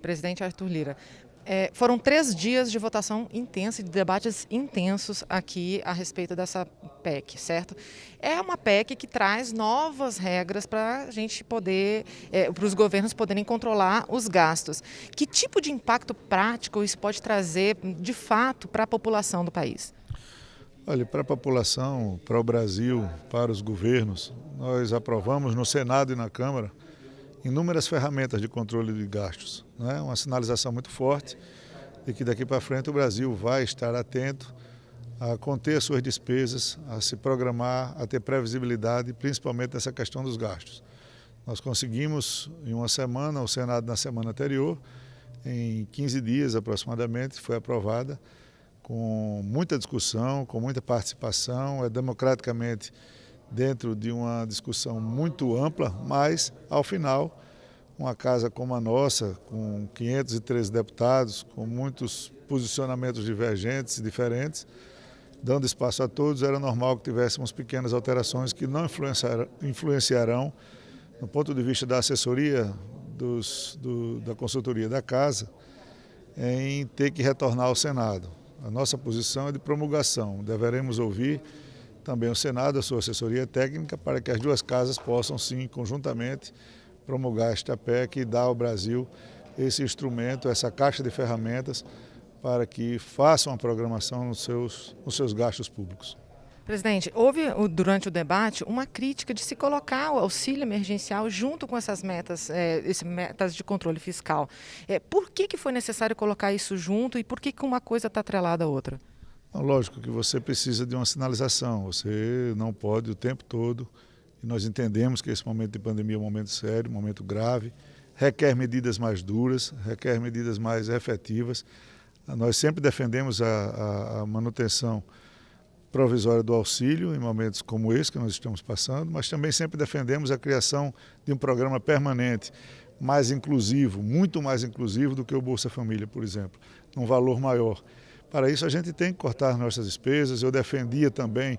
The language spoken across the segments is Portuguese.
Presidente Arthur Lira, foram 3 dias de votação intensa, de debates intensos aqui a respeito dessa PEC, certo? É uma PEC que traz novas regras para a gente poder, para os governos poderem controlar os gastos. Que tipo de impacto prático isso pode trazer, de fato, para a população do país? Olha, para a população, para o Brasil, para os governos, nós aprovamos no Senado e na Câmara inúmeras ferramentas de controle de gastos. Né? Uma sinalização muito forte de que daqui para frente o Brasil vai estar atento a conter suas despesas, a se programar, a ter previsibilidade, principalmente nessa questão dos gastos. Nós conseguimos em uma semana, o Senado na semana anterior, em 15 dias aproximadamente, foi aprovada, com muita discussão, com muita participação, democraticamente dentro de uma discussão muito ampla, mas, ao final, uma casa como a nossa, com 513 deputados, com muitos posicionamentos divergentes e diferentes, dando espaço a todos, era normal que tivéssemos pequenas alterações que não influenciarão, no ponto de vista da assessoria, da consultoria da casa, em ter que retornar ao Senado. A nossa posição é de promulgação, deveremos ouvir também o Senado, a sua assessoria técnica, para que as duas casas possam, sim, conjuntamente, promulgar esta PEC e dar ao Brasil esse instrumento, essa caixa de ferramentas, para que façam a programação nos seus gastos públicos. Presidente, houve durante o debate uma crítica de se colocar o auxílio emergencial junto com essas metas de controle fiscal. Por que foi necessário colocar isso junto e por que uma coisa está atrelada à outra? Lógico que você precisa de uma sinalização, você não pode o tempo todo, e nós entendemos que esse momento de pandemia é um momento sério, um momento grave, requer medidas mais duras, requer medidas mais efetivas. Nós sempre defendemos a manutenção provisória do auxílio em momentos como esse que nós estamos passando, mas também sempre defendemos a criação de um programa permanente, mais inclusivo, muito mais inclusivo do que o Bolsa Família, por exemplo, num valor maior. Para isso a gente tem que cortar nossas despesas. Eu defendia também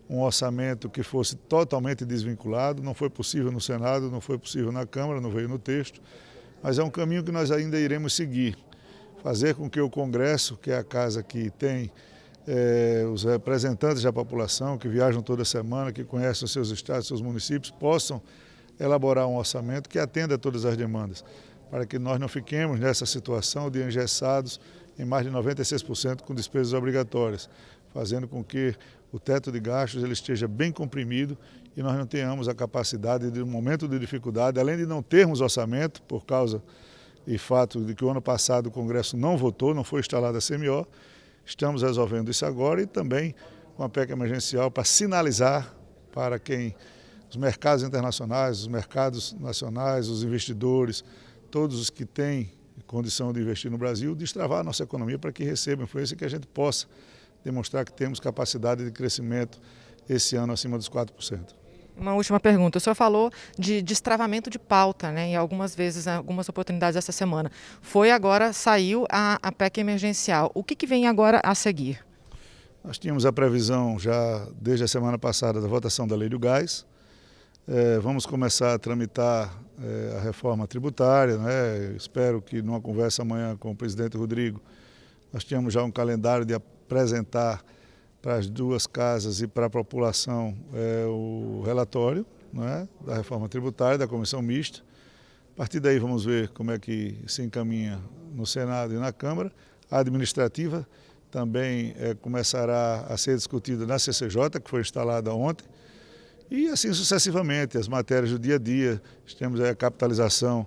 um orçamento que fosse totalmente desvinculado, não foi possível no Senado, não foi possível na Câmara, não veio no texto, mas é um caminho que nós ainda iremos seguir, fazer com que o Congresso, que é a casa que tem os representantes da população, que viajam toda semana, que conhecem os seus estados, seus municípios, possam elaborar um orçamento que atenda a todas as demandas, para que nós não fiquemos nessa situação de engessados em mais de 96% com despesas obrigatórias, fazendo com que o teto de gastos ele esteja bem comprimido e nós não tenhamos a capacidade de, no momento de dificuldade, além de não termos orçamento, por causa e fato de que o ano passado o Congresso não votou, não foi instalada a CMO, estamos resolvendo isso agora e também com a PEC emergencial para sinalizar para quem os mercados internacionais, os mercados nacionais, os investidores, todos os que têm condição de investir no Brasil, destravar a nossa economia para que receba influência e que a gente possa demonstrar que temos capacidade de crescimento esse ano acima dos 4%. Uma última pergunta. O senhor falou de destravamento de pauta, né, em algumas vezes, em algumas oportunidades essa semana. Saiu a PEC emergencial. O que vem agora a seguir? Nós tínhamos a previsão já desde a semana passada da votação da Lei do Gás. Vamos começar a tramitar a reforma tributária, né? Espero que numa conversa amanhã com o presidente Rodrigo, nós tínhamos já um calendário de apresentar para as duas casas e para a população o relatório, né, da reforma tributária, da comissão mista. A partir daí vamos ver como é que se encaminha no Senado e na Câmara. A administrativa também começará a ser discutida na CCJ, que foi instalada ontem, e assim sucessivamente, as matérias do dia a dia. Temos a capitalização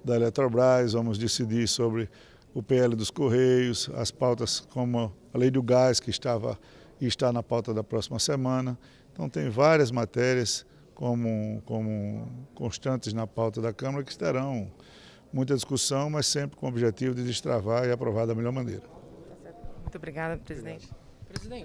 da Eletrobras, vamos decidir sobre o PL dos Correios, as pautas como a Lei do Gás, que está na pauta da próxima semana. Então tem várias matérias como constantes na pauta da Câmara que terão muita discussão, mas sempre com o objetivo de destravar e aprovar da melhor maneira. Muito obrigada, presidente.